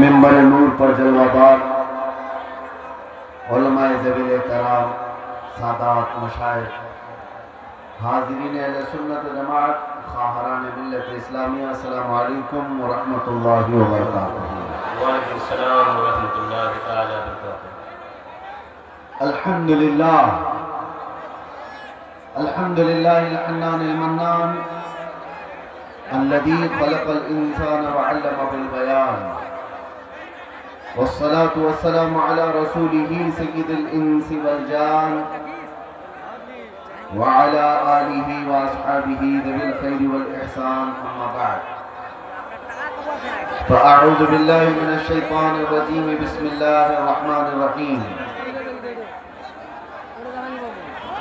منبر نور پر جلوہ بار علماء ذویل کرام، سادات، مشائخ، حاضرین اہل سنت و جماعت، خواہران ملت اسلامیہ، السلام علیکم ورحمۃ اللہ وبرکاتہ۔ وعلیکم السلام ورحمۃ اللہ تعالی وبرکاتہ۔ الحمدللہ الحمدللہ الحنان المنان الذي خلق الانسان وعلم بالبيان، والصلاة والسلام على رسوله سيد الانس والجان وعلى آله واصحابه ذوي الخير والإحسان، اما بعد فأعوذ بالله من الشيطان الرجيم، بسم الله الرحمن الرحيم۔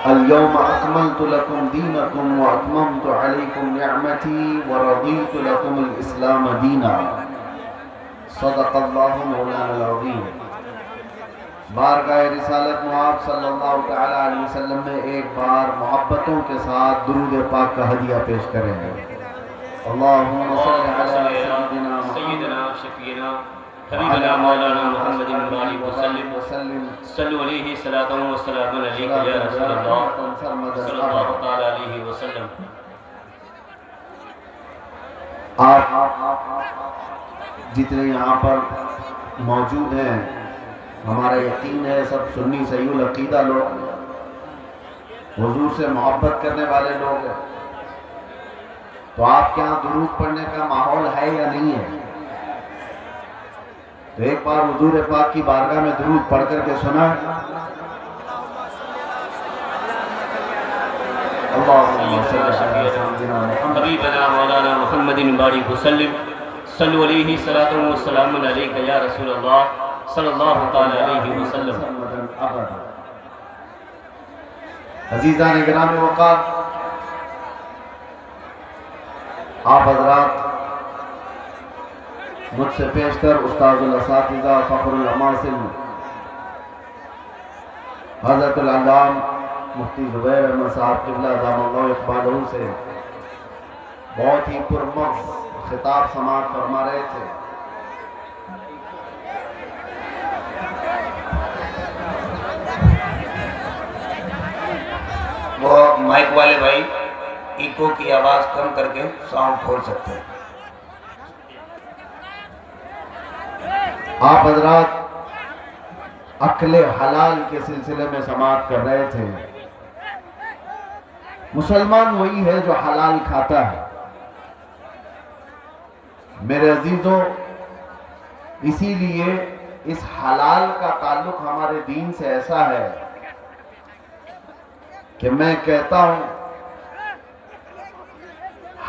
اليوم أكملت لكم دينكم وأتممت عليكم نعمتي ورضيت لكم الإسلام دينا، صدق الله مولانا العظيم۔ بارگاہ رسالت معاب صلی اللہ تعالی علیہ وسلم میں ایک بار محبتوں کے ساتھ درود پاک کا ہدیہ پیش کریں گے۔ اللہم صلی علی سیدنا شفیعنا حبیبنا مولانا محمد مبارک وسلم، صلو علیہ صلاۃ و سلام علیک یا رسول اللہ صلی اللہ تعالی علیہ وسلم۔ آپ جتنے یہاں پر موجود ہیں، ہمارا یقین ہے سب سنی صحیح العقیدہ لوگ، حضور سے محبت کرنے والے لوگ ہیں، تو آپ کے ہاں درود پڑھنے کا ماحول ہے یا نہیں ہے؟ تو ایک بار حضور پاک کی بارگاہ میں درود پڑھ کر کے سنا ہے۔ اللہم صلی علی سیدنا محمد حبیبنا مولانا محمد مبارک وسلم، صلو علیہ صلاۃ و سلام علیک یا رسول اللہ صلی اللہ تعالی علیہ وسلم۔ عزیزان گرامی وقار، آپ حضرات مجھ سے پیش کر استاذ الاساتذہ فخر الاماثل حضرت العلام مفتی زبیر احمد صاحب قبلہ دام اللہ اقبالہ سے بہت ہی پرمغز خطاب سماعت فرما رہے تھے۔ وہ مائک والے بھائی ایکو کی آواز کم کر کے ساؤنڈ کھول سکتے ہیں۔ آپ حضرات اکل حلال کے سلسلے میں سماعت کر رہے تھے۔ مسلمان وہی ہے جو حلال کھاتا ہے میرے عزیزوں، اسی لیے اس حلال کا تعلق ہمارے دین سے ایسا ہے کہ میں کہتا ہوں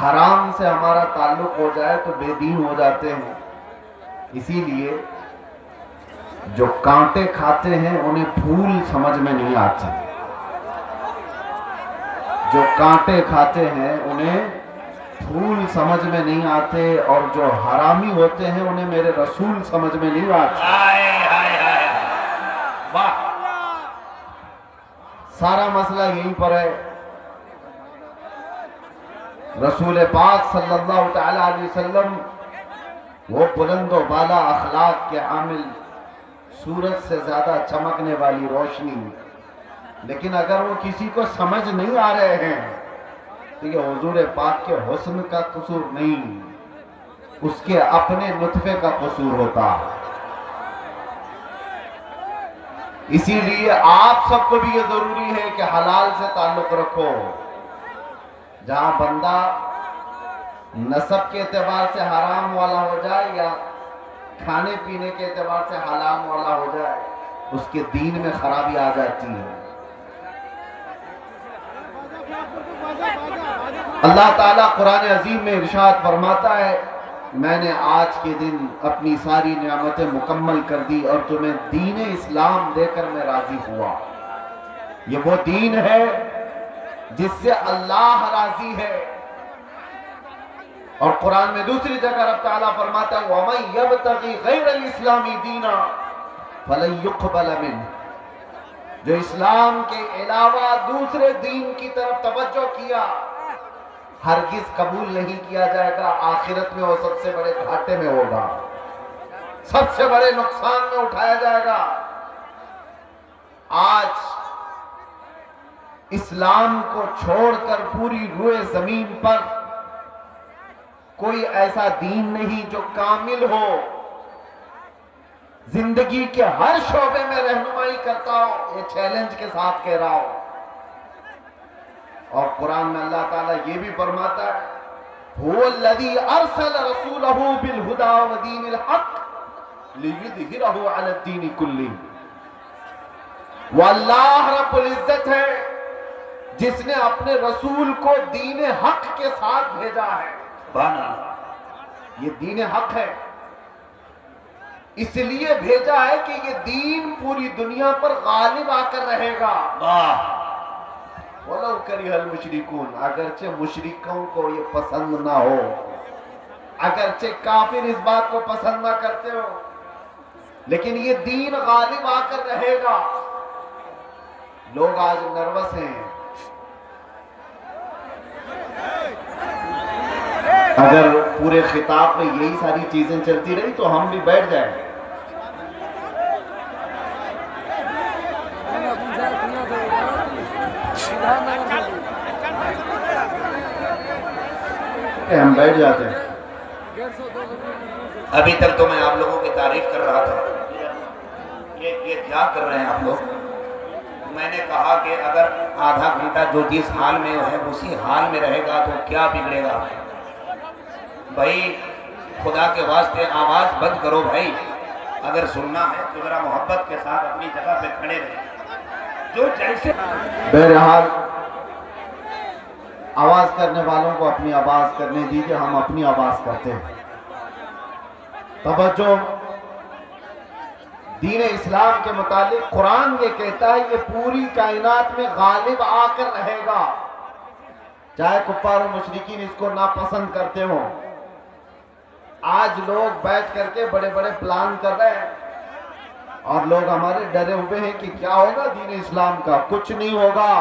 حرام سے ہمارا تعلق ہو جائے تو بے دین ہو جاتے ہیں۔ اسی لیے جو کانٹے کھاتے ہیں انہیں پھول سمجھ میں نہیں آتے، جو کانٹے کھاتے ہیں انہیں پھول سمجھ میں نہیں آتے، اور جو حرامی ہوتے ہیں انہیں میرے رسول سمجھ میں نہیں آتے۔ واہ، سارا مسئلہ یہیں پر ہے۔ رسول پاک صلی اللہ تعالی علیہ وسلم وہ بلند و بالا اخلاق کے حامل، سورج سے زیادہ چمکنے والی روشنی، لیکن اگر وہ کسی کو سمجھ نہیں آ رہے ہیں تو یہ حضور پاک کے حسن کا قصور نہیں، اس کے اپنے نطفے کا قصور ہوتا۔ اسی لیے آپ سب کو بھی یہ ضروری ہے کہ حلال سے تعلق رکھو۔ جہاں بندہ نسب کے اعتبار سے حرام والا ہو جائے یا کھانے پینے کے اعتبار سے حرام والا ہو جائے، اس کے دین میں خرابی آ جاتی ہے۔ اللہ تعالیٰ قرآن عظیم میں ارشاد فرماتا ہے، میں نے آج کے دن اپنی ساری نعمتیں مکمل کر دی اور تمہیں دین اسلام دے کر میں راضی ہوا۔ یہ وہ دین ہے جس سے اللہ راضی ہے۔ اور قرآن میں دوسری جگہ رب تعالیٰ فرماتا ہے وَمَن يَبْتَغِي غَيْرَ الْإِسْلَامِ دِينًا فَلَن يُقْبَلَ مِنْهُ، جو اسلام کے علاوہ دوسرے دین کی طرف توجہ کیا ہرگز قبول نہیں کیا جائے گا. آخرت میں وہ سب سے بڑے گھاٹے میں ہوگا, سب سے بڑے نقصان میں اٹھایا جائے گا. آج اسلام کو چھوڑ کر پوری روئے زمین پر کوئی ایسا دین نہیں جو کامل ہو, زندگی کے ہر شعبے میں رہنمائی کرتا ہو. یہ چیلنج کے ساتھ کہہ رہا ہو. اور قرآن میں اللہ تعالیٰ یہ بھی فرماتا ہے هو الذي ارسل رسوله بالهدى ودين الحق ليظهره على الدين كله. وہ اللہ رب العزت ہے جس نے اپنے رسول کو دین حق کے ساتھ بھیجا ہے. یہ دین حق ہے, اس لیے بھیجا ہے کہ یہ دین پوری دنیا پر غالب آ کر رہے گا. وَلَوْ كَرِهَ الْمُشْرِكُونَ. اگرچہ مشرکوں کو یہ پسند نہ ہو, اگرچہ کافر اس بات کو پسند نہ کرتے ہو, لیکن یہ دین غالب آ کر رہے گا. لوگ آج نروس ہیں. اگر پورے خطاب میں یہی ساری چیزیں چلتی رہی تو ہم بھی بیٹھ جائیں. ہم بیٹھ جاتے ہیں. ابھی تک تو میں آپ لوگوں کی تعریف کر رہا تھا, یہ کیا کر رہے ہیں آپ لوگ. میں نے کہا کہ اگر آدھا گھنٹہ جو جس حال میں ہے اسی حال میں رہے گا تو کیا بگڑے گا. بھائی خدا کے واسطے آواز بند کرو بھائی. اگر سننا ہے تو ذرا محبت کے ساتھ اپنی جگہ پہ کھڑے رہے. جو جیسے بہرحال آواز کرنے والوں کو اپنی آواز کرنے دیجئے, ہم اپنی آواز کرتے ہیں. توجہ. دین اسلام کے متعلق قرآن یہ کہتا ہے یہ پوری کائنات میں غالب آ کر رہے گا, چاہے کفار و مشرکین اس کو ناپسند کرتے ہوں. آج لوگ بیٹھ کر کے بڑے بڑے پلان کر رہے ہیں اور لوگ ہمارے ڈرے ہوئے ہیں کہ کیا ہوگا دین اسلام کا. کچھ نہیں ہوگا,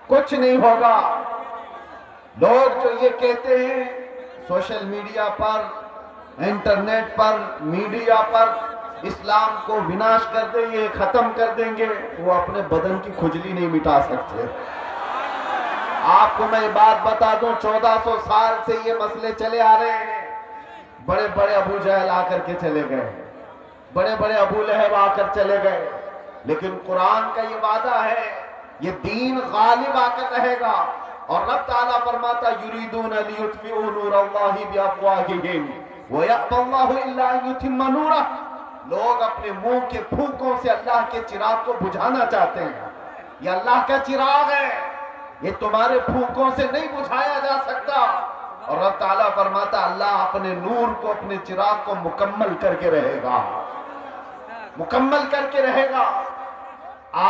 کچھ نہیں ہوگا. لوگ جو یہ کہتے ہیں سوشل میڈیا پر, انٹرنیٹ پر, میڈیا پر اسلام کو وناش کر دیں گے, ختم کر دیں گے, وہ اپنے بدن کی کھجلی نہیں مٹا سکتے. آپ کو میں بات بتا دوں, 1400 سال سے یہ مسئلے چلے آ رہے ہیں. بڑے بڑے ابو جہل آ کر کے چلے گئے, بڑے بڑے ابو لہب آ کر چلے گئے, لیکن قرآن کا یہ وعدہ ہے یہ دین غالب آ کر رہے گا. اور رب تعالیٰ فرماتا یریدون لیطفئوا نور اللہ بافواہہم ویأبی اللہ الا ان یتم نورہ. لوگ اپنے منہ کے پھونکوں سے اللہ کے چراغ کو بجھانا چاہتے ہیں. یہ اللہ کا چراغ ہے, یہ تمہارے پھونکوں سے نہیں بجھایا جا سکتا. اور رب تعالیٰ فرماتا اللہ اپنے نور کو, اپنے چراغ کو مکمل کر کے رہے گا, مکمل کر کے رہے گا.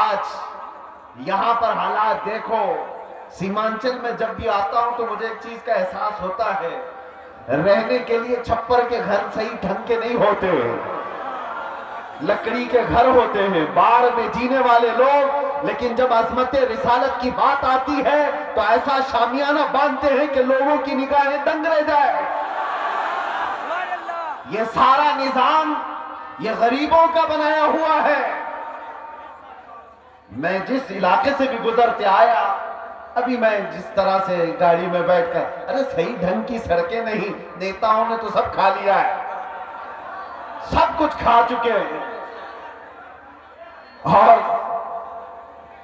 آج یہاں پر حالات دیکھو. سیمانچل میں جب بھی آتا ہوں تو مجھے ایک چیز کا احساس ہوتا ہے, رہنے کے لیے چھپر کے گھر صحیح ڈھنگ کے نہیں ہوتے, لکڑی کے گھر ہوتے ہیں, باڑ میں جینے والے لوگ. لیکن جب عظمت رسالت کی بات آتی ہے تو ایسا شامیانہ باندھتے ہیں کہ لوگوں کی نگاہیں دنگ رہ جائے. یہ سارا نظام یہ غریبوں کا بنایا ہوا ہے. میں جس علاقے سے بھی گزرتے آیا, ابھی میں جس طرح سے گاڑی میں بیٹھ کر, ارے صحیح ڈھنگ کی سڑکیں نہیں, نیتاؤں نے تو سب کھا لیا ہے, سب کچھ کھا چکے ہیں اور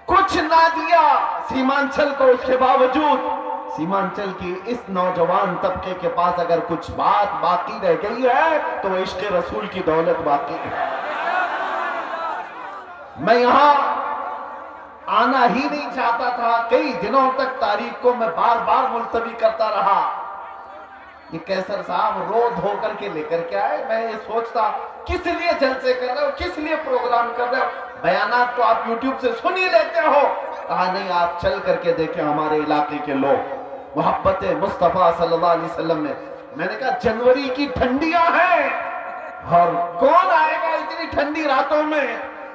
کچھ نہ دیا سیمانچل کو. اس کے باوجود سیمانچل کی اس نوجوان طبقے کے پاس اگر کچھ بات باقی رہ گئی ہے تو عشق رسول کی دولت باقی ہے. میں یہاں آنا ہی نہیں چاہتا تھا, کئی دنوں تک تاریخ کو میں بار بار ملتوی کرتا رہا. یہ کیسر صاحب رو دھو کر کے لے کر کے آئے. میں یہ سوچتا کس لیے جلسے کر رہے ہو, کس لیے پروگرام کر رہے ہو, بیانات تو آپ یوٹیوب سے سن ہی لیتے ہو. کہا نہیں, آپ چل کر کے دیکھیں ہمارے علاقے کے لوگ محبت مصطفیٰ صلی اللہ علیہ وسلم میں. میں نے کہا جنوری کی ٹھنڈیاں ہیں اور کون آئے گا اتنی ٹھنڈی راتوں میں.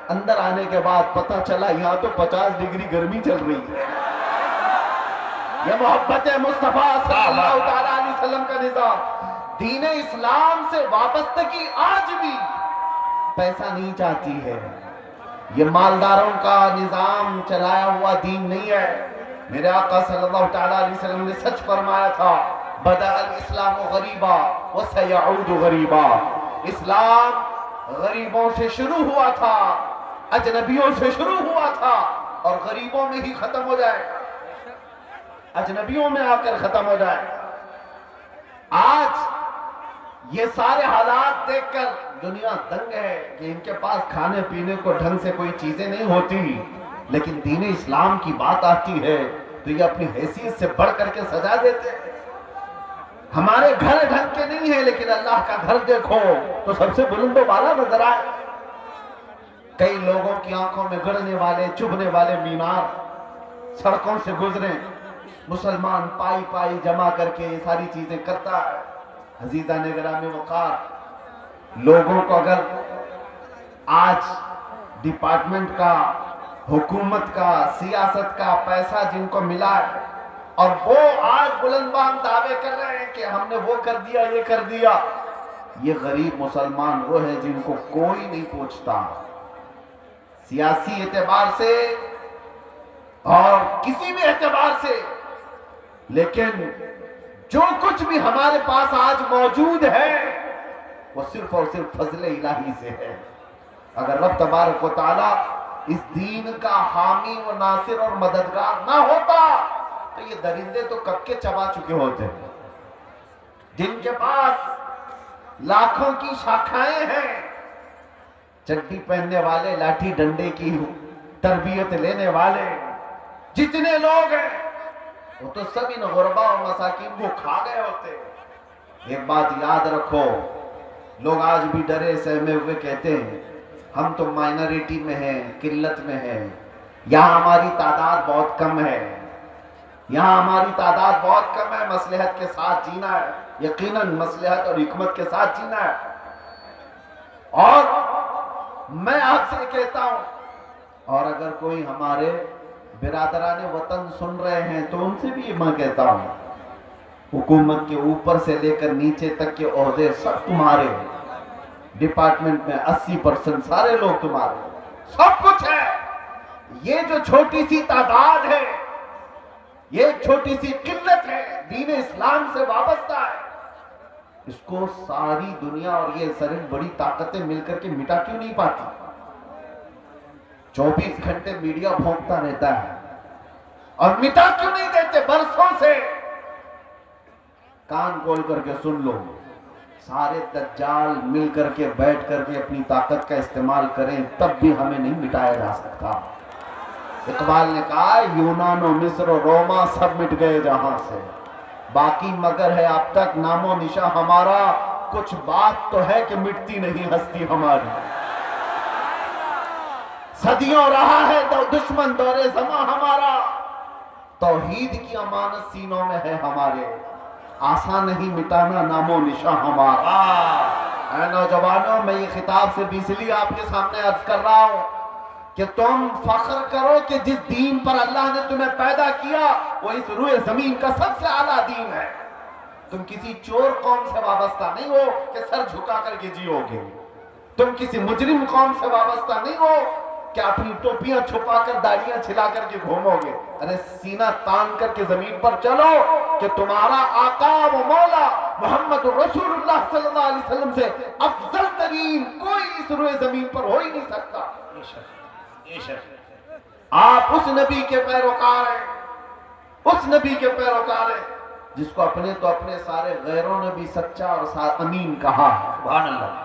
اندر آنے کے بعد پتہ چلا یہاں تو 50 ڈگری گرمی چل رہی ہے. یہ محبت مصطفیٰ صلی اللہ تعالیٰ علیہ وسلم کا نظام. دین اسلام سے وابستگی آج بھی پیسہ نہیں چاہتی ہے. یہ مالداروں کا نظام چلایا ہوا دین نہیں ہے. میرے آقا صلی اللہ تعالیٰ علیہ وسلم نے سچ فرمایا تھا بدأ الاسلام غریبا وسیعود غریبا. اسلام غریبوں سے شروع ہوا تھا, اجنبیوں سے شروع ہوا تھا اور غریبوں میں ہی ختم ہو جائے گا, اجنبیوں میں آ کر ختم ہو جائے گا. آج یہ سارے حالات دیکھ کر دنیا دنگ ہے کہ ان کے پاس کھانے پینے کو ڈھنگ سے کوئی چیزیں نہیں ہوتی, لیکن دین اسلام کی بات آتی ہے تو یہ اپنی حیثیت سے بڑھ کر کے سجا دیتے ہیں. ہمارے گھر ڈھنگ کے نہیں ہیں لیکن اللہ کا گھر دیکھو تو سب سے بلند و بالا نظر آئے. کئی لوگوں کی آنکھوں میں گڑنے والے چبھنے والے مینار سڑکوں سے گزرے, مسلمان پائی پائی جمع کر کے یہ ساری چیزیں کرتا ہے. عزیزان گرامی وقار, لوگوں کو اگر آج ڈپارٹمنٹ کا, حکومت کا, سیاست کا پیسہ جن کو ملا ہے اور وہ آج بلند بام دعوے کر رہے ہیں کہ ہم نے وہ کر دیا یہ کر دیا, یہ غریب مسلمان وہ ہے جن کو کوئی نہیں پوچھتا سیاسی اعتبار سے اور کسی بھی اعتبار سے. لیکن جو کچھ بھی ہمارے پاس آج موجود ہے وہ صرف اور صرف فضل الہی سے ہے. اگر رب تبارک و تعالی اس دین کا حامی و ناصر اور مددگار نہ ہوتا تو یہ درندے تو کب کے چبا چکے ہوتے ہیں. جن کے پاس لاکھوں کی شاخائیں ہیں, چڈی پہننے والے, لاٹھی ڈنڈے کی تربیت لینے والے جتنے لوگ ہیں وہ تو سب ان غربا اور مساکین کو کھا گئے ہوتے. ایک بات یاد رکھو, لوگ آج بھی ڈرے سہمے ہوئے کہتے ہیں ہم تو مائنورٹی میں ہیں, قلت میں ہیں, یہاں ہماری تعداد بہت کم ہے, یہاں ہماری تعداد بہت کم ہے, مصلحت کے ساتھ جینا ہے, یقیناً مصلحت اور حکمت کے ساتھ جینا ہے. اور میں آپ سے کہتا ہوں, اور اگر کوئی ہمارے برادران وطن سن رہے ہیں تو ان سے بھی میں کہتا ہوں, حکومت کے اوپر سے لے کر نیچے تک کے عہدے سب تمہارے, ڈپارٹمنٹ میں 80% سارے لوگ تمہارے, سب کچھ ہے. یہ جو چھوٹی سی تعداد ہے, یہ چھوٹی سی قلت ہے, دین اسلام سے وابستہ ہے, اس کو ساری دنیا اور یہ ساری بڑی طاقتیں مل کر کے مٹا کیوں نہیں پاتی؟ 24 گھنٹے میڈیا بھونکتا رہتا ہے اور مٹا کیوں نہیں دیتے؟ برسوں سے کان کھول کر کے سن لو, سارے دجال مل کر کے بیٹھ کر کے اپنی طاقت کا استعمال کریں تب بھی ہمیں نہیں مٹایا جا سکتا. اقبال نے کہا یونان و مصر و روما سب مٹ گئے جہاں سے, باقی مگر ہے اب تک نام و نشاں ہمارا, کچھ بات تو ہے کہ مٹتی نہیں ہستی ہماری. صدیوں رہا ہے دشمن دور زماں ہمارا, توحید کی امانت سینوں میں ہے ہمارے, آسان نہیں مٹانا نام و نشاں ہمارا. اے نوجوانوں, میں یہ خطاب سے بھی اس لیے آپ کے سامنے عرض کر رہا ہوں کہ تم فخر کرو کہ جس دین پر اللہ نے تمہیں پیدا کیا وہ اس روئے زمین کا سب سے اعلیٰ دین ہے. تم کسی چور قوم سے وابستہ نہیں ہو کہ سر جھکا کر کے جیو گے, تم کسی مجرم قوم سے وابستہ نہیں ہو کہ اپنی ٹوپیاں چھپا کر داڑیاں چھلا کر کے گھومو گے. ارے سینہ تان کر کے زمین پر چلو کہ تمہارا آقا و مولا محمد رسول اللہ صلی اللہ علیہ وسلم سے افضل ترین کوئی اس روئے زمین پر ہو ہی نہیں سکتا. آپ اس نبی کے پیروکار ہیں, اس نبی کے پیروکار ہیں جس کو اپنے تو اپنے سارے غیروں نے بھی سچا اور امین کہا. سبحان اللہ.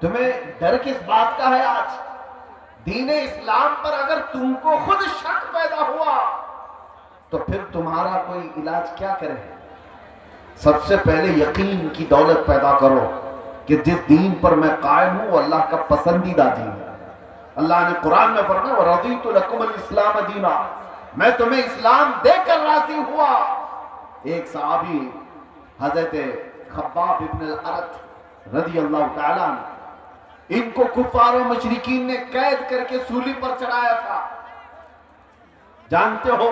تمہیں ڈر کس بات کا ہے؟ آج دین اسلام پر اگر تم کو خود شک پیدا ہوا تو پھر تمہارا کوئی علاج کیا کرے؟ سب سے پہلے یقین کی دولت پیدا کرو کہ جس دین پر میں قائم ہوں وہ اللہ کا پسندیدہ دین ہے. اللہ نے قرآن میں فرمایا وَرَضِيتُ لَكُمُ الْإِسْلَامَ دِينًا, میں تمہیں اسلام دے کر راضی ہوا. ایک صحابی حضرت خباب ابن الارت رضی اللہ تعالیٰ عنہ, ان کو کفار و مشرکین نے قید کر کے سولی پر چڑھایا تھا. جانتے ہو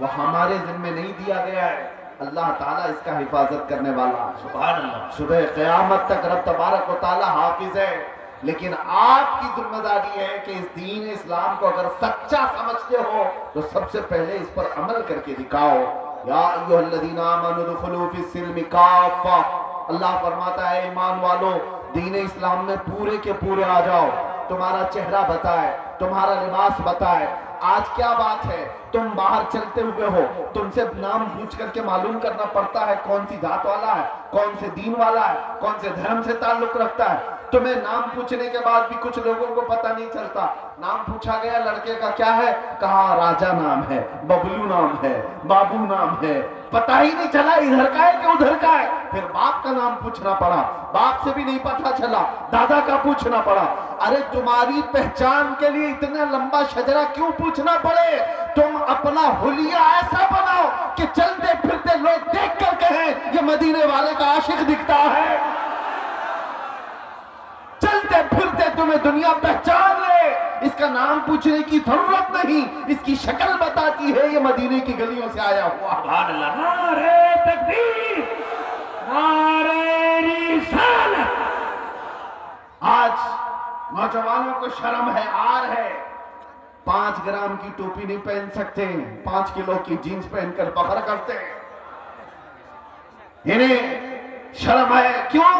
وہ ہمارے ذمے نہیں دیا گیا ہے، اللہ تعالیٰ اس کا حفاظت کرنے والا ہے۔ سبحان اللہ۔ صبح قیامت تک رب تبارک و تعالیٰ حافظ ہے، لیکن آپ کی ذمہ داری ہے کہ اس دین اسلام کو اگر سچا سمجھتے ہو تو سب سے پہلے اس پر عمل کر کے دکھاؤ۔ یا ایھا الذین آمنوا ادخلوا فی السلم کافہ، اللہ فرماتا ہے ایمان والو دین اسلام میں پورے کے پورے آ جاؤ۔ تمہارا چہرہ بتائے، تمہارا لباس بتائے۔ آج کیا بات ہے، تم باہر چلتے ہوئے ہو، تم سے نام پوچھ کر کے معلوم کرنا پڑتا ہے کون سی ذات والا ہے، کون سے دین والا ہے، کون سے دھرم سے تعلق رکھتا ہے۔ تمہیں نام پوچھنے کے بعد بھی کچھ لوگوں کو پتہ نہیں چلتا۔ نام پوچھا گیا لڑکے کا کیا ہے، کہا راجہ نام ہے، ببلو نام ہے، بابو نام ہے، پتہ ہی نہیں چلا ادھر کا ہے کہ ادھر کا ہے۔ پھر باپ کا نام پوچھنا پڑا، باپ سے بھی نہیں پتہ چلا، دادا کا پوچھنا پڑا۔ ارے تمہاری پہچان کے لیے اتنا لمبا شجرہ کیوں پوچھنا پڑے؟ تم اپنا حلیہ ایسا بناؤ کہ چلتے پھرتے لوگ دیکھ کر کہیں یہ مدینے والے کا عاشق دکھتا ہے۔ چلتے پھرتے تمہیں دنیا پہچان لے، اس کا نام پوچھنے کی ضرورت نہیں، اس کی شکل بتاتی ہے یہ مدینے کی گلیوں سے آیا ہوا۔ سبحان اللہ۔ نعرہ تکبیر، نعرہ رسالت۔ آج نوجوانوں کو شرم ہے، عار ہے، 5 گرام کی ٹوپی نہیں پہن سکتے، 5 کلو کی جینز پہن کر فخر کرتے ہیں۔ انہیں شرم ہے، کیوں؟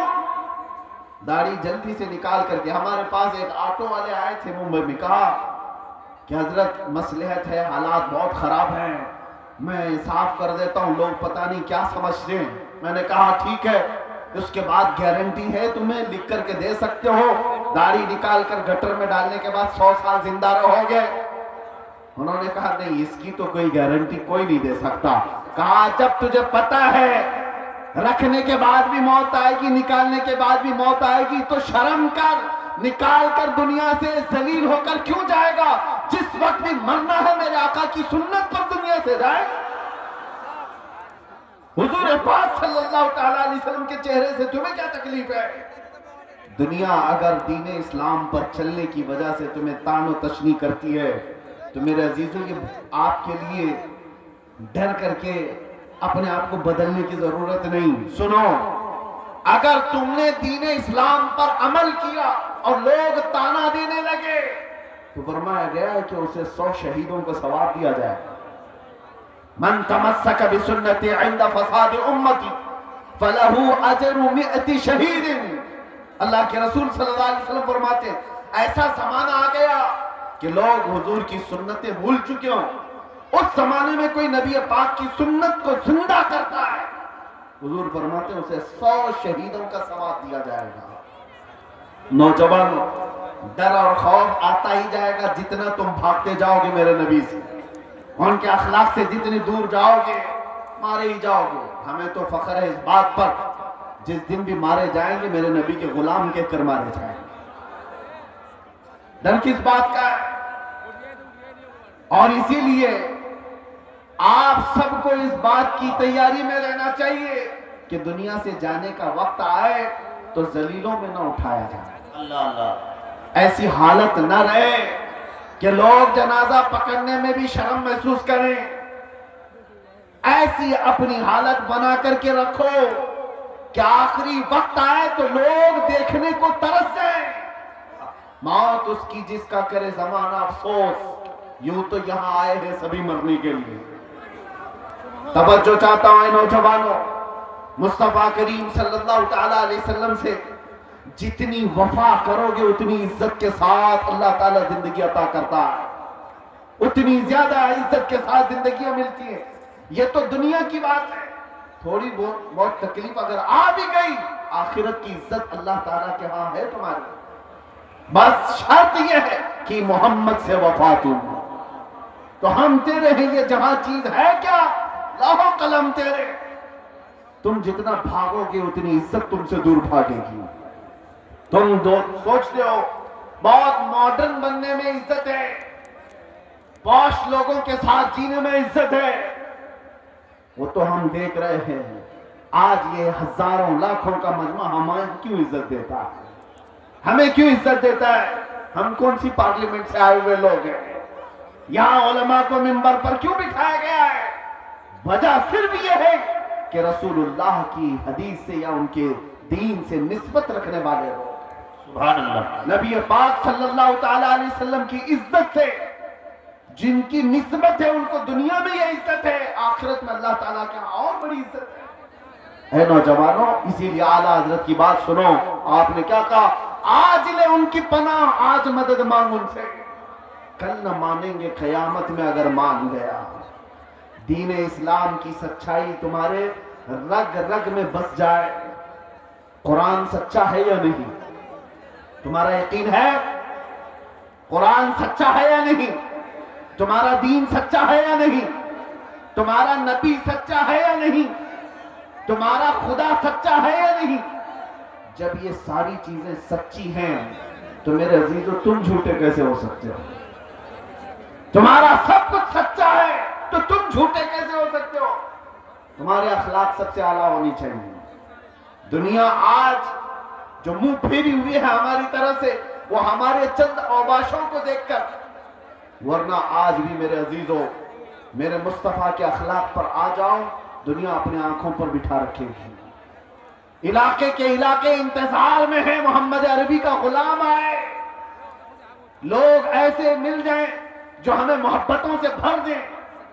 داڑھی جلدی سے نکال کر کے۔ ہمارے پاس ایک آٹو والے آئے تھے ممبئی میں، کہا کہ حضرت مصلحت ہے، حالات بہت خراب ہیں، میں صاف کر دیتا ہوں، لوگ پتہ نہیں کیا سمجھتے ہیں۔ میں نے کہا ٹھیک ہے، اس کے بعد گارنٹی ہے تمہیں، لکھ کر کے دے سکتے ہو، داڑھی نکال کر گٹر میں ڈالنے کے بعد 100 سال زندہ رہو گے؟ انہوں نے کہا نہیں، اس کی تو کوئی گارنٹی کوئی نہیں دے سکتا۔ کہا جب تجھے پتہ ہے رکھنے کے بعد بھی موت آئے گی، نکالنے کے بعد بھی موت آئے گی، تو شرم کر، نکال کر دنیا سے ذلیل ہو کر کیوں جائے گا؟ جس وقت بھی مرنا ہے میرے آقا کی سنت پر دنیا سے جائے۔ حضور پاک صلی اللہ تعالیٰ علیہ وسلم کے چہرے سے تمہیں کیا تکلیف ہے؟ دنیا اگر دین اسلام پر چلنے کی وجہ سے تمہیں طعن و تشنیع کرتی ہے تو میرے عزیزوں یہ آپ کے لیے ڈر کر کے اپنے آپ کو بدلنے کی ضرورت نہیں۔ سنو، اگر تم نے دین اسلام پر عمل کیا اور لوگ تانا دینے لگے تو فرمایا گیا ہے کہ اسے 100 شہیدوں کا ثواب دیا جائے۔ من تمسک بسنتی عند فساد امتی فلہ اجر 100 شہید۔ اللہ کے رسول صلی اللہ علیہ وسلم فرماتے ہیں ایسا زمانہ آ گیا کہ لوگ حضور کی سنتیں بھول چکے ہوں، اس زمانے میں کوئی نبی پاک کی سنت کو زندہ کرتا ہے، حضور فرماتے ہیں اسے 100 شہیدوں کا ثواب دیا جائے گا۔ نوجوان، ڈر اور خوف آتا ہی جائے گا جتنا تم بھاگتے جاؤ گے میرے نبی سے، ان کے اخلاق سے جتنی دور جاؤ گے مارے ہی جاؤ گے۔ ہمیں تو فخر ہے اس بات پر جس دن بھی مارے جائیں گے میرے نبی کے غلام کہہ کر مارے جائیں گے۔ ڈر کس بات کا ہے؟ اور اسی لیے آپ سب کو اس بات کی تیاری میں رہنا چاہیے کہ دنیا سے جانے کا وقت آئے تو ذلیلوں میں نہ اٹھایا جائے۔ اللہ اللہ۔ ایسی حالت نہ رہے کہ لوگ جنازہ پکڑنے میں بھی شرم محسوس کریں۔ ایسی اپنی حالت بنا کر کے رکھو کہ آخری وقت آئے تو لوگ دیکھنے کو ترس جائیں۔ موت اس کی جس کا کرے زمانہ افسوس، یوں تو یہاں آئے ہیں سبھی مرنے کے لیے۔ توجہ چاہتا ہوں اے نوجوانوں، مصطفیٰ کریم صلی اللہ تعالیٰ علیہ وسلم سے جتنی وفا کرو گے اتنی عزت کے ساتھ اللہ تعالیٰ زندگی عطا کرتا ہے، اتنی زیادہ عزت کے ساتھ زندگیاں ملتی ہیں۔ یہ تو دنیا کی بات ہے، تھوڑی بہت تکلیف اگر آ بھی گئی، آخرت کی عزت اللہ تعالیٰ کے ہاں ہے تمہاری۔ بس شرط یہ ہے کہ محمد سے وفا تم، تو ہم تیرے ہیں، یہ جہاں چیز ہے کیا، لوح و قلم تیرے۔ تم جتنا بھاگو گے اتنی عزت تم سے دور بھاگے گی۔ تم سوچتے ہو بہت ماڈرن بننے میں عزت ہے، پوش لوگوں کے ساتھ جینے میں عزت ہے، وہ تو ہم دیکھ رہے ہیں۔ آج یہ ہزاروں لاکھوں کا مجمع ہمیں کیوں عزت دیتا ہے؟ ہمیں کیوں عزت دیتا ہے؟ ہم کون سی پارلیمنٹ سے آئے ہوئے لوگ ہیں؟ یہاں علماء کو منبر پر کیوں بٹھایا گیا ہے؟ وجہ صرف یہ ہے کہ رسول اللہ کی حدیث سے یا ان کے دین سے نسبت رکھنے والے لوگ، سبحان اللہ، نبی پاک صلی اللہ تعالی علیہ وسلم کی عزت سے جن کی نسبت ہے ان کو دنیا میں یہ عزت ہے، آخرت میں اللہ تعالیٰ کے ہاں اور بڑی عزت ہے۔ اے نوجوانوں، اسی لیے اعلیٰ حضرت کی بات سنو، آپ نے کیا کہا؟ آج لے ان کی پناہ، آج مدد مانگ ان سے، کل نہ مانیں گے قیامت میں اگر مان گیا۔ دین اسلام کی سچائی تمہارے رگ رگ میں بس جائے۔ قرآن سچا ہے یا نہیں؟ تمہارا یقین ہے قرآن سچا ہے یا نہیں؟ تمہارا دین سچا ہے یا نہیں؟ تمہارا نبی سچا ہے یا نہیں؟ تمہارا خدا سچا ہے یا نہیں؟ جب یہ ساری چیزیں سچی ہیں تو میرے عزیزو تم جھوٹے کیسے ہو سکتے ہو؟ تمہارا سب کچھ سچا ہے تو تم جھوٹے کیسے ہو سکتے ہو؟ تمہارے اخلاق سب سے اعلیٰ ہونی چاہیے۔ دنیا آج جو منہ پھیری ہوئی ہے ہماری طرف سے، وہ ہمارے چند اوباشوں کو دیکھ کر، ورنہ آج بھی میرے عزیزو میرے مصطفیٰ کے اخلاق پر آ جاؤ، دنیا اپنے آنکھوں پر بٹھا رکھے گی۔ علاقے کے علاقے انتظار میں ہیں محمد عربی کا غلام آئے، لوگ ایسے مل جائیں جو ہمیں محبتوں سے بھر دیں۔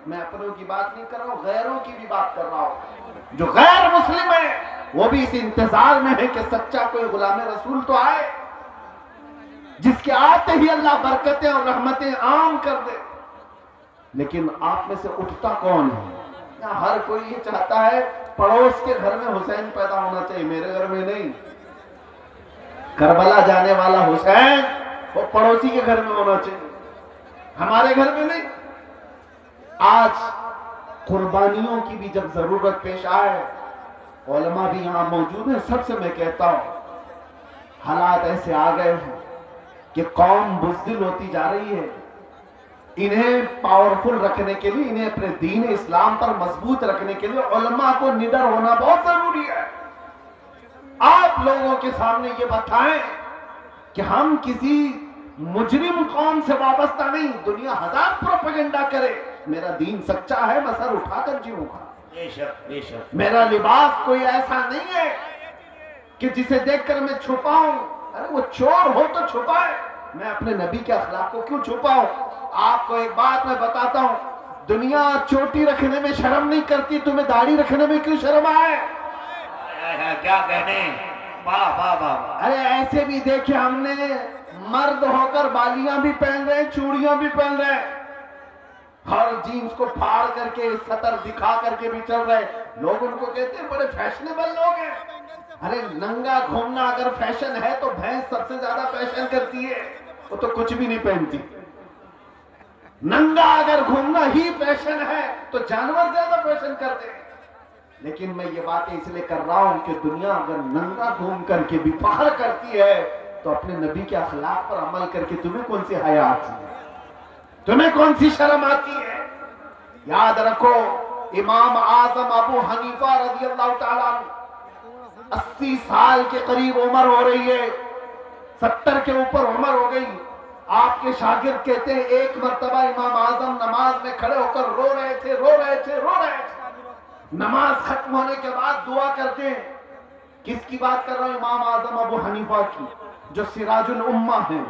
میں اپنوں کی بات نہیں کر رہا ہوں، غیروں کی بھی بات کر رہا ہوں۔ جو غیر مسلم ہے وہ بھی اس انتظار میں ہے کہ سچا کوئی غلام رسول تو آئے جس کے آتے ہی اللہ برکتیں اور رحمتیں عام کر دے۔ لیکن آپ میں سے اٹھتا کون ہے؟ ہر کوئی یہ چاہتا ہے پڑوس کے گھر میں حسین پیدا ہونا چاہیے، میرے گھر میں نہیں۔ کربلا جانے والا حسین وہ پڑوسی کے گھر میں ہونا چاہیے، ہمارے گھر میں نہیں۔ آج قربانیوں کی بھی جب ضرورت پیش آئے، علماء بھی یہاں موجود ہیں، سب سے میں کہتا ہوں حالات ایسے آ گئے ہیں کہ قوم بزدل ہوتی جا رہی ہے۔ انہیں پاورفل رکھنے کے لیے، انہیں اپنے دین اسلام پر مضبوط رکھنے کے لیے علماء کو نڈر ہونا بہت ضروری ہے۔ آپ لوگوں کے سامنے یہ بتائیں کہ ہم کسی مجرم قوم سے وابستہ نہیں، دنیا ہزار پروپیگنڈا کرے، میرا دین سچا ہے، میں سر اٹھا کر جیوں گا۔ بے شک بے شک، میرا لباس کوئی ایسا نہیں ہے کہ جسے دیکھ کر میں چھپاؤں۔ ارے وہ چور ہو تو چھپائے، میں اپنے نبی کے اخلاق کو کیوں چھپاؤں؟ آپ کو ایک بات میں بتاتا ہوں، دنیا چوٹی رکھنے میں شرم نہیں کرتی، تمہیں داڑھی رکھنے میں کیوں شرم آئے؟ کیا کہنے، واہ واہ واہ۔ ارے ایسے بھی دیکھے ہم نے، مرد ہو کر بالیاں بھی پہن رہے ہیں، چوڑیاں بھی پہن رہے ہیں، ہر جینس کو پھاڑ کر کے سطر دکھا کر کے بھی چل رہے، لوگ ان کو کہتے ہیں بڑے فیشنیبل لوگ ہیں۔ ارے ننگا گھومنا اگر فیشن ہے تو بھینس سب سے زیادہ فیشن کرتی ہے، وہ تو کچھ بھی نہیں پہنتی۔ ننگا اگر گھومنا ہی فیشن ہے تو جانور زیادہ فیشن کرتے ہیں۔ لیکن میں یہ باتیں اس لیے کر رہا ہوں کہ دنیا اگر ننگا گھوم کر کے بھی فخر کرتی ہے تو اپنے نبی کے اخلاق پر عمل کر کے تمہیں کون سی حیا آتی ہے؟ تمہیں کون سی شرم آتی ہے؟ یاد رکھو، امام اعظم ابو حنیفہ رضی اللہ تعالیٰ عنہ 80 سال کے قریب عمر ہو رہی ہے، 70 کے اوپر عمر ہو گئی۔ آپ کے شاگرد کہتے ہیں ایک مرتبہ امام اعظم نماز میں کھڑے ہو کر رو رہے تھے۔ نماز ختم ہونے کے بعد دعا کرتے ہیں۔ کس کی بات کر رہا ہوں؟ امام اعظم ابو حنیفہ کی، جو سراج الامہ ہیں،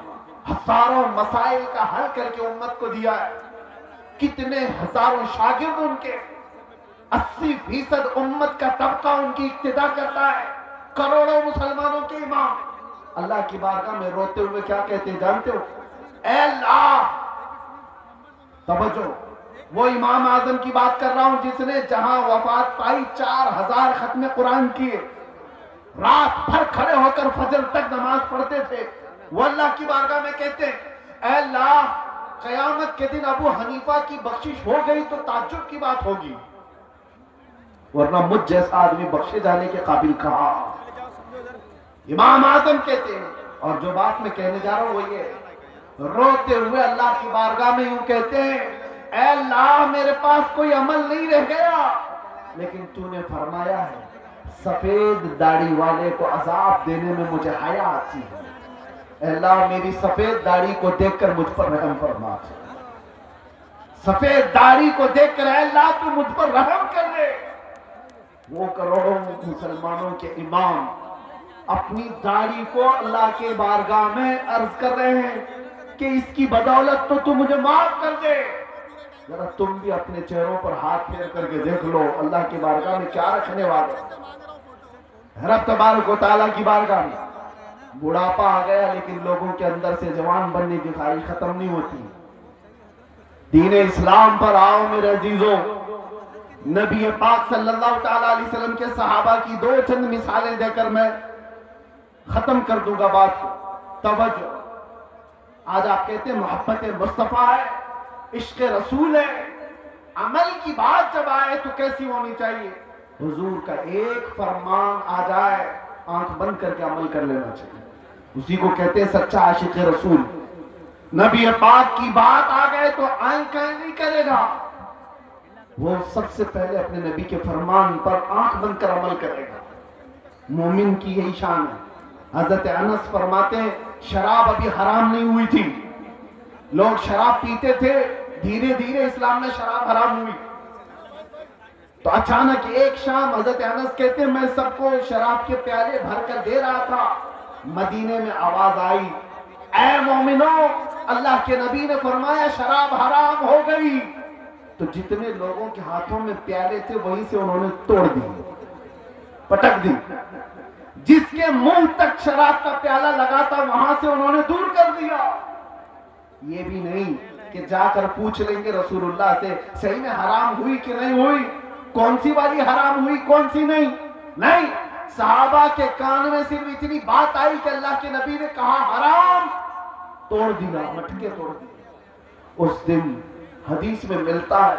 ہزاروں مسائل کا حل کر کے امت کو دیا ہے۔ کتنے ہزاروں شاگرد ان کے، 80% امت کا طبقہ ان کی اقتدا کرتا ہے، کروڑوں مسلمانوں کے امام۔ اللہ کی بارگاہ میں روتے ہوئے کیا کہتے ہیں جانتے ہو؟ اے اللہ، توجہ، وہ امام اعظم کی بات کر رہا ہوں جس نے جہاں وفات پائی 4000 ختم قرآن کیے، رات بھر کھڑے ہو کر فجر تک نماز پڑھتے تھے۔ وہ اللہ کی بارگاہ میں کہتے ہیں اے اللہ، قیامت کے دن ابو حنیفہ کی بخشش ہو گئی تو تعجب کی بات ہوگی، ورنہ مجھ جیسا آدمی بخشے جانے کے قابل کہا۔ امام اعظم کہتے ہیں، اور جو بات میں کہنے جا رہا ہوں وہ یہ، روتے ہوئے اللہ کی بارگاہ میں یوں کہتے ہیں اے اللہ، میرے پاس کوئی عمل نہیں رہ گیا، لیکن تو نے فرمایا ہے سفید داڑھی والے کو عذاب دینے میں مجھے حیا آتی ہے۔ اے اللہ، میری سفید داڑھی کو دیکھ کر مجھ پر رحم فرما۔ سفید داڑھی کو دیکھ کر اے اللہ تو مجھ پر رحم کر دے. وہ کروڑوں مسلمانوں کے امام اپنی داڑھی کو اللہ کے بارگاہ میں عرض کر رہے ہیں کہ اس کی بدولت تو مجھے معاف کر دے. ذرا تم بھی اپنے چہروں پر ہاتھ پھیر کر کے دیکھ لو اللہ کی بارگاہ میں کیا رکھنے والے. رب تبارک و تعالیٰ کی بارگاہ میں بڑھاپا آ گیا لیکن لوگوں کے اندر سے جوان بننے کی خواہش ختم نہیں ہوتی. دین اسلام پر آؤ میرے عزیزوں. نبی پاک صلی اللہ تعالیٰ علیہ وسلم کے صحابہ کی دو چند مثالیں دے کر میں ختم کر دوں گا بات کو. توجہ. آج آپ کہتے ہیں محبت مصطفیٰ ہے, عشق رسول ہے, عمل کی بات جب آئے تو کیسی ہونی چاہیے؟ حضور کا ایک فرمان آ جائے آنکھ بند کر کے عمل کر لینا چاہیے. اسی کو کہتے ہیں سچا عاشق رسول. نبی پاک کی بات آ گئے تو آنکھ نہیں کرے گا, وہ سب سے پہلے اپنے نبی کے فرمان پر آنکھ بند کر عمل کرے گا. مومن کی یہی شان ہے. حضرت انس فرماتے ہیں شراب ابھی حرام نہیں ہوئی تھی, لوگ شراب پیتے تھے, دھیرے دھیرے اسلام میں شراب حرام ہوئی. تو اچانک ایک شام حضرت انس کہتے ہیں میں سب کو شراب کے پیالے بھر کر دے رہا تھا, مدینے میں آواز آئی اے مومنوں اللہ کے نبی نے فرمایا شراب حرام ہو گئی. تو جتنے لوگوں کے ہاتھوں میں پیالے تھے وہیں سے انہوں نے توڑ دی, پٹک دی. جس کے منہ تک شراب کا پیالہ لگا تھا وہاں سے انہوں نے دور کر دیا. یہ بھی نہیں کہ جا کر پوچھ لیں گے رسول اللہ سے صحیح میں حرام ہوئی کہ نہیں ہوئی, کون سی والی حرام ہوئی کون سی نہیں. نہیں, صحابہ کے کان میں صرف اتنی بات آئی کہ اللہ کے نبی نے کہا حرام, توڑ دیا, مٹکے توڑ دیے. اس دن حدیث میں ملتا ہے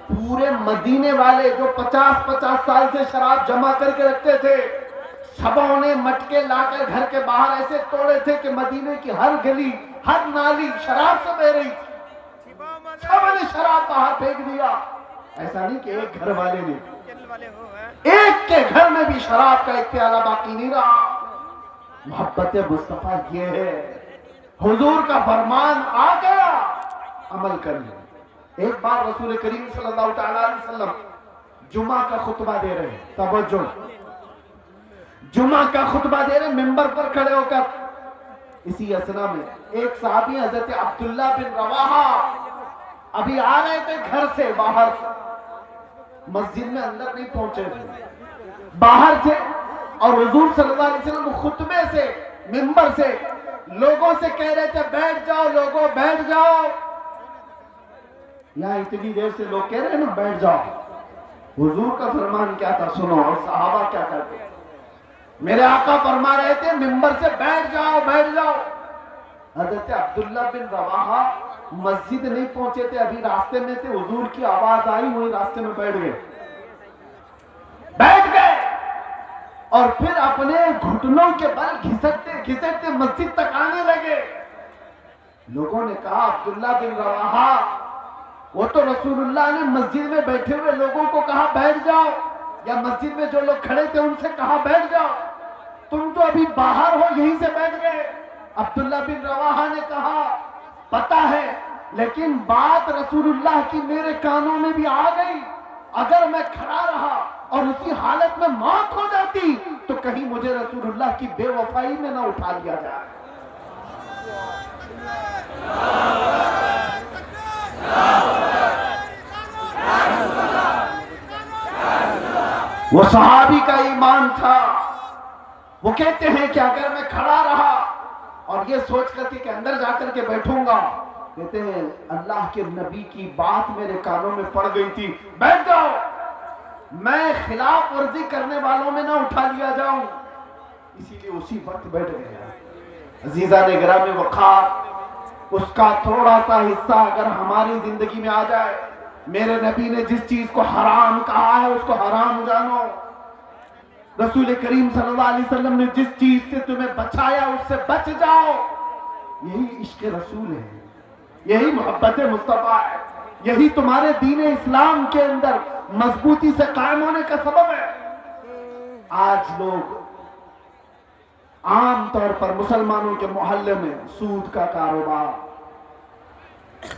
پورے مدینے والے جو 50 سال سے شراب جمع کر کے رکھتے تھے سبوں نے مٹکے لا کر گھر کے باہر ایسے توڑے تھے کہ مدینے کی ہر گلی ہر نالی شراب سے بہ رہی تھی. سب نے شراب باہر پھینک دیا. ایسا نہیں کہ ایک گھر والے نے, ایک کے گھر میں بھی شراب کا ایک پیالہ باقی نہیں رہا. محبت مصطفیٰ یہ ہے, حضور کا فرمان آ گیا عمل کر لیں. ایک بار رسول کریم صلی اللہ تعالیٰ علیہ وسلم جمعہ کا خطبہ دے رہے ہیں. توجہ, جمعہ کا خطبہ دے رہے ممبر پر کھڑے ہو کر. اسی اسنا میں ایک صحابی حضرت عبداللہ بن رواحہ ابھی آ رہے تھے گھر سے باہر سے, مسجد میں اندر نہیں پہنچے تھے, باہر تھے. اور حضور صلی اللہ علیہ وسلم خطبے سے ممبر سے لوگوں سے کہہ رہے تھے بیٹھ جاؤ لوگوں بیٹھ جاؤ. یہاں اتنی دیر سے لوگ کہہ رہے ہیں نا بیٹھ جاؤ. حضور کا فرمان کیا تھا سنو, اور صحابہ کیا کہتے ہیں. میرے آقا فرما رہے تھے ممبر سے بیٹھ جاؤ بیٹھ جاؤ. حضرت عبداللہ بن رواحہ مسجد نہیں پہنچے تھے, ابھی راستے میں تھے, حضور کی آواز آئی وہی راستے میں بیٹھ گئے اور پھر اپنے گھٹنوں کے بل گھسٹتے گھسٹتے مسجد تک آنے لگے. لوگوں نے کہا عبداللہ بن رواحہ وہ تو رسول اللہ نے مسجد میں بیٹھے ہوئے لوگوں کو کہا بیٹھ جاؤ, یا مسجد میں جو لوگ کھڑے تھے ان سے کہا بیٹھ جاؤ, تم تو ابھی باہر ہو یہیں سے بیٹھ گئے. عبداللہ بن رواحہ نے کہا پتہ ہے لیکن بات رسول اللہ کی میرے کانوں میں بھی آ گئی. اگر میں کھڑا رہا اور اسی حالت میں موت ہو جاتی تو کہیں مجھے رسول اللہ کی بے وفائی میں نہ اٹھا لیا جائے. وہ صحابی کا ایمان تھا. وہ کہتے ہیں کہ اگر میں کھڑا رہا اور یہ سوچ کر کہ اندر جا کر کے بیٹھوں گا, کہتے ہیں اللہ کے نبی کی بات میرے کانوں میں پڑ گئی تھی بیٹھ جاؤ, میں خلاف ورزی کرنے والوں میں نہ اٹھا لیا جاؤں, اسی لیے اسی وقت بیٹھ گیا. عزیزان گرامی وقار, اس کا تھوڑا سا حصہ اگر ہماری زندگی میں آ جائے, میرے نبی نے جس چیز کو حرام کہا ہے اس کو حرام جانو. رسول کریم صلی اللہ علیہ وسلم نے جس چیز سے تمہیں بچایا اس سے بچ جاؤ. یہی عشق رسول ہے, یہی محبت مصطفیٰ ہے, یہی تمہارے دین اسلام کے اندر مضبوطی سے قائم ہونے کا سبب ہے. آج لوگ عام طور پر مسلمانوں کے محلے میں سود کا کاروبار,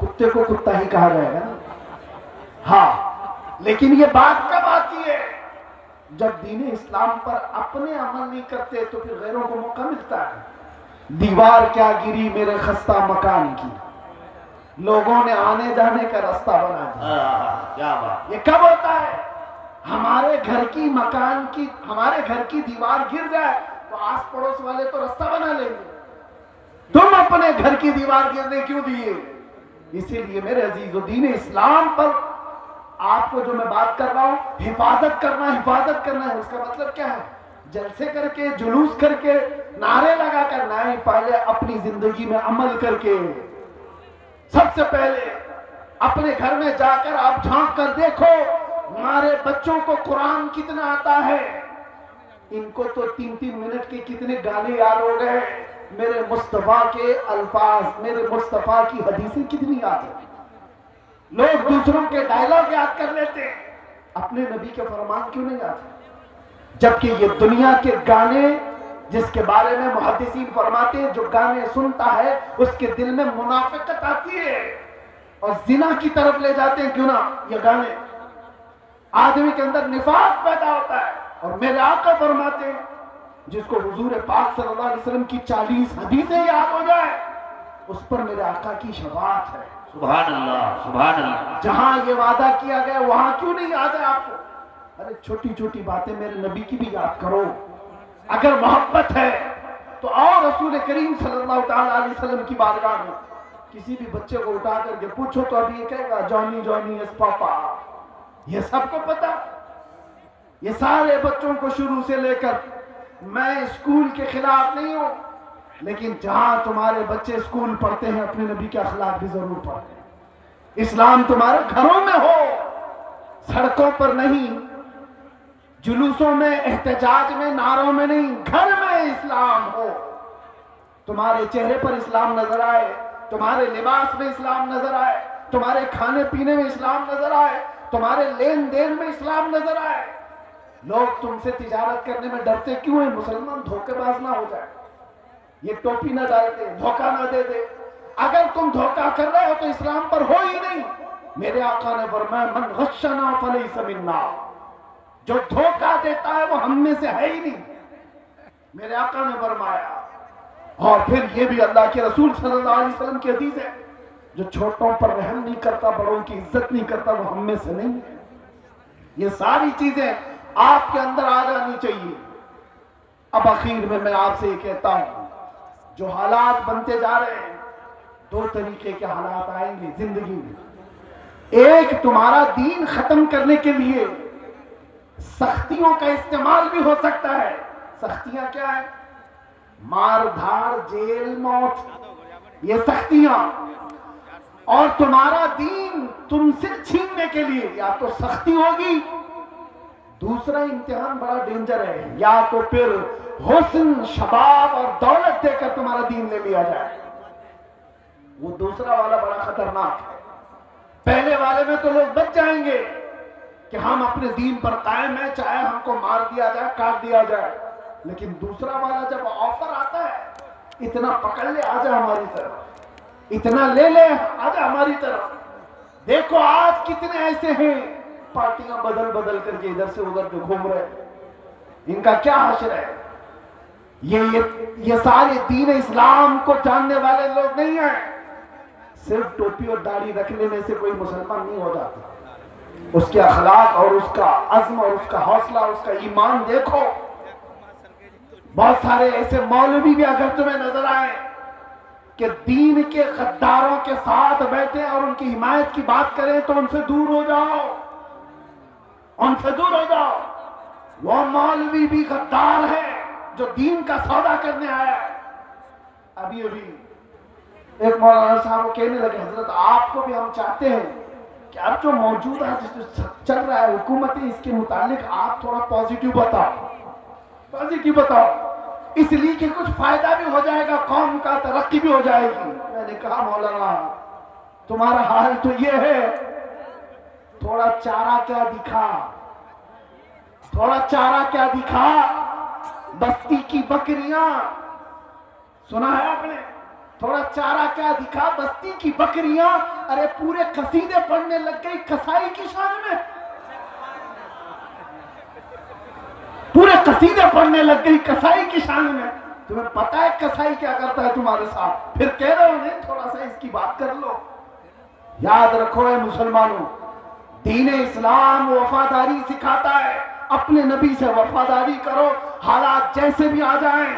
کتے کو کتا ہی کہا جائے گا نا. ہاں لیکن یہ بات کب آتی ہے؟ جب دین اسلام پر اپنے عمل نہیں کرتے تو پھر غیروں کو موقع ملتا ہے. دیوار کیا گری میرے خستہ مکان کی، لوگوں نے آنے جانے کا راستہ بنا دیا. کیا بات. یہ کب ہوتا ہے؟ ہمارے گھر کی مکان کی، ہمارے گھر کی دیوار گر جائے تو آس پڑوس والے تو راستہ بنا لیں گے. تم اپنے گھر کی دیوار گرنے کیوں دیے؟ اسی لیے میرے عزیز و دین اسلام پر آپ کو جو میں بات کر رہا ہوں، حفاظت کرنا ہے. اس کا مطلب کیا ہے؟ جلسے کر کے، جلوس کر کے، نعرے لگا کر نہیں، پہلے اپنی زندگی میں عمل کر کے. سب سے پہلے اپنے گھر میں جا کر آپ جھانک کر دیکھو ہمارے بچوں کو قرآن کتنا آتا ہے. ان کو تو 3 منٹ کے کتنے گانے یاد ہو گئے. میرے مصطفیٰ کے الفاظ، میرے مصطفیٰ کی حدیثیں کتنی یاد ہیں. لوگ دوسروں کے ڈائلاگ یاد کر لیتے ہیں، اپنے نبی کے فرمان کیوں نہیں یاد؟ جبکہ یہ دنیا کے گانے، جس کے بارے میں محدثین فرماتے ہیں جو گانے سنتا ہے اس کے دل میں منافقت آتی ہے اور زنا کی طرف لے جاتے ہیں. کیوں نہ یہ گانے آدمی کے اندر نفاق پیدا ہوتا ہے. اور میرے آقا فرماتے ہیں جس کو حضور پاک صلی اللہ علیہ وسلم کی 40 حدیثیں یاد ہو جائے اس پر میرے آقا کی شفاعت ہے. سبحان اللہ، سبحان اللہ. جہاں یہ وعدہ کیا گیا وہاں کیوں نہیں یاد ہے آپ کو؟ ارے چھوٹی چھوٹی باتیں میرے نبی کی بھی یاد کرو. اگر محبت ہے تو اور رسول کریم صلی اللہ تعالی علیہ وسلم کی بارگاہ میں کسی بھی بچے کو اٹھا کر کے پوچھو تو ابھی یہ کہے گا جانی جانی یس پاپا. یہ سب کو پتا. یہ سارے بچوں کو شروع سے لے کر، میں اسکول کے خلاف نہیں ہوں لیکن جہاں تمہارے بچے اسکول پڑھتے ہیں اپنے نبی کے اخلاق بھی ضرور پڑھتے ہیں. اسلام تمہارے گھروں میں ہو، سڑکوں پر نہیں، جلوسوں میں، احتجاج میں، نعروں میں نہیں، گھر میں اسلام ہو. تمہارے چہرے پر اسلام نظر آئے، تمہارے لباس میں اسلام نظر آئے، تمہارے کھانے پینے میں اسلام نظر آئے، تمہارے لین دین میں اسلام نظر آئے. لوگ تم سے تجارت کرنے میں ڈرتے کیوں ہیں؟ مسلمان دھوکے باز نہ ہو جائے، یہ ٹوپی نہ ڈال دے، دھوکہ نہ دے دے. اگر تم دھوکہ کر رہے ہو تو اسلام پر ہو ہی نہیں. میرے آقا نے فرمایا من غشنا فلیس منا، جو دھوکہ دیتا ہے وہ ہم میں سے ہے ہی نہیں. میرے آقا نے فرمایا. اور پھر یہ بھی اللہ کے رسول صلی اللہ علیہ وسلم کی حدیث ہے جو چھوٹوں پر رحم نہیں کرتا، بڑوں کی عزت نہیں کرتا، وہ ہم میں سے نہیں ہے. یہ ساری چیزیں آپ کے اندر آ جانی چاہیے. اب اخیر میں آپ سے یہ کہتا ہوں جو حالات بنتے جا رہے ہیں، 2 طریقے کے حالات آئیں گے زندگی میں. ایک تمہارا دین ختم کرنے کے لیے سختیوں کا استعمال بھی ہو سکتا ہے. سختیاں کیا ہے؟ مار دھاڑ، جیل، موت، یہ سختیاں. اور تمہارا دین تم سے چھیننے کے لیے یا تو سختی ہوگی. دوسرا امتحان بڑا ڈینجر ہے، یا تو پھر حسن، شباب اور دولت دے کر تمہارا دین لے لیا جائے. وہ دوسرا والا بڑا خطرناک ہے. پہلے والے میں تو لوگ بچ جائیں گے کہ ہم اپنے دین پر قائم ہیں، چاہے ہم کو مار دیا جائے، کاٹ دیا جائے. لیکن دوسرا والا جب آفر آتا ہے، اتنا پکڑ لے، آجا ہماری طرف، اتنا لے لے، آجا ہماری طرف. دیکھو آج کتنے ایسے ہیں پارٹیاں بدل بدل کر کے ادھر سے ادھر جو گھوم رہے ہیں، ان کا کیا حشر ہے؟ یہ سارے دین اسلام کو جاننے والے لوگ نہیں ہیں. صرف ٹوپی اور داڑھی رکھ لینے سے کوئی مسلمان نہیں ہو جاتا. اس کے اخلاق اور اس کا عزم اور اس کا حوصلہ اور اس کا ایمان دیکھو. بہت سارے ایسے مولوی بھی اگر تمہیں نظر آئے کہ دین کے غداروں کے ساتھ بیٹھے اور ان کی حمایت کی بات کریں تو ان سے دور ہو جاؤ، ان سے دور ہو جاؤ. وہ مولوی بھی غدار ہے جو دین کا سودا کرنے آیا ہے. ابھی ایک مولانا صاحب کو کہنے لگے حضرت آپ کو بھی ہم چاہتے ہیں کہ اب جو موجودہ چل رہا ہے حکومت، اس کے متعلق آپ تھوڑا پازیٹیو بتاؤ، اس لیے کہ کچھ فائدہ بھی ہو جائے گا، قوم کا ترقی بھی ہو جائے گی. میں نے کہا مولانا تمہارا حال تو یہ ہے، تھوڑا چارہ کیا دکھا. بستی کی بکریاں سنا ہے آپ نے؟ تھوڑا چارہ کیا دکھا، بستی کی بکریاں، ارے پورے قصیدے پڑھنے لگ گئی کسائی کی شان میں، پورے قصیدے پڑھنے لگ گئی کسائی کی شان میں۔ تمہیں پتہ ہے کسائی کیا کرتا ہے تمہارے ساتھ، پھر کہہ رہے ہو نہیں تھوڑا سا اس کی بات کر لو۔ یاد رکھو اے مسلمانوں، دین اسلام وفاداری سکھاتا ہے، اپنے نبی سے وفاداری کرو، حالات جیسے بھی آ جائیں،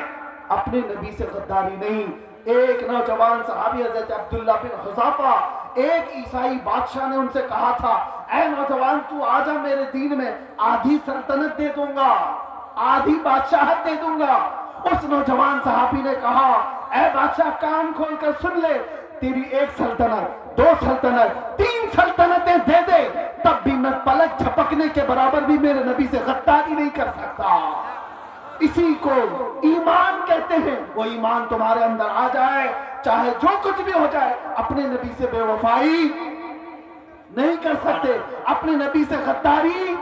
اپنے نبی سے غداری نہیں۔ ایک نوجوان صحابی حضرت عبداللہ بن حذافہ، ایک عیسائی بادشاہ نے ان سے کہا تھا، اے نوجوان تو آجا میرے دین میں، آدھی سلطنت دے دوں گا، آدھی بادشاہت دے دوں گا۔ اس نوجوان صحابی نے کہا، اے بادشاہ کان کھول کر سن لے، تیری ایک سلطنت، دو سلطنت، تین سلطنتیں دے دے، تب بھی میں پلک جھپکنے کے برابر بھی میرے نبی سے غداری نہیں کر سکتا۔ اسی کو ایمان کہتے ہیں۔ وہ ایمان تمہارے اندر آ جائے، چاہے جو کچھ بھی ہو جائے، اپنے نبی سے بے وفائی نہیں کر سکتے، اپنے نبی سے غداری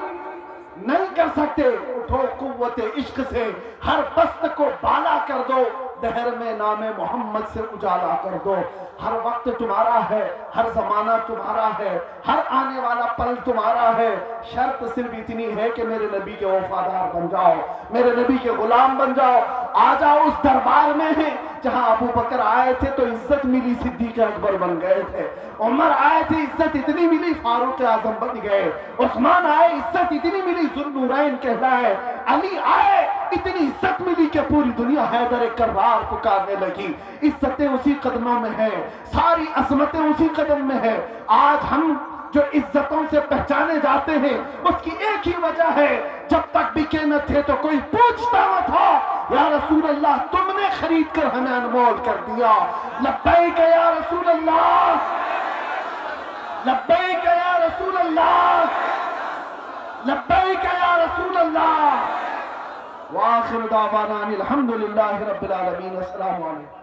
نہیں کر سکتے۔ اٹھو قوت عشق سے، ہر پست کو بالا کر دو، دہر میں نام محمد سے اجالا کر دو۔ ہر وقت تمہارا ہے، ہر زمانہ تمہارا ہے، ہر آنے والا پل تمہارا ہے۔ شرط صرف اتنی ہے کہ میرے نبی کے وفادار بن جاؤ، میرے نبی کے غلام بن جاؤ۔ آ جاؤ اس دربار میں ہے جہاں ابو بکر آئے تھے تو عزت ملی، صدیق اکبر بن گئے تھے۔ عمر آئے تھے، عزت اتنی ملی، فاروق اعظم بن گئے۔ عثمان آئے، عزت اتنی ملی، ذوالنورین کہلائے۔ علی آئے، اتنی عزت ملی کہ پوری دنیا حیدر کرار پکارنے لگی۔ عزتیں اسی قدموں میں ہیں، ساری عظمتیں اسی قدم میں ہیں۔ آج ہم جو عزتوں سے پہچانے جاتے ہیں، اس کی ایک ہی وجہ ہے، جب تک بکے نہ تھے تو کوئی پوچھتا نہ تھا، یا رسول اللہ تم نے خرید کر ہمیں انمول کر دیا۔ لبیک یا رسول اللہ، لبیک یا رسول اللہ، لبیک یا رسول اللہ۔ وآخر دعوانا الحمدللہ رب العالمین۔ السلام علیکم۔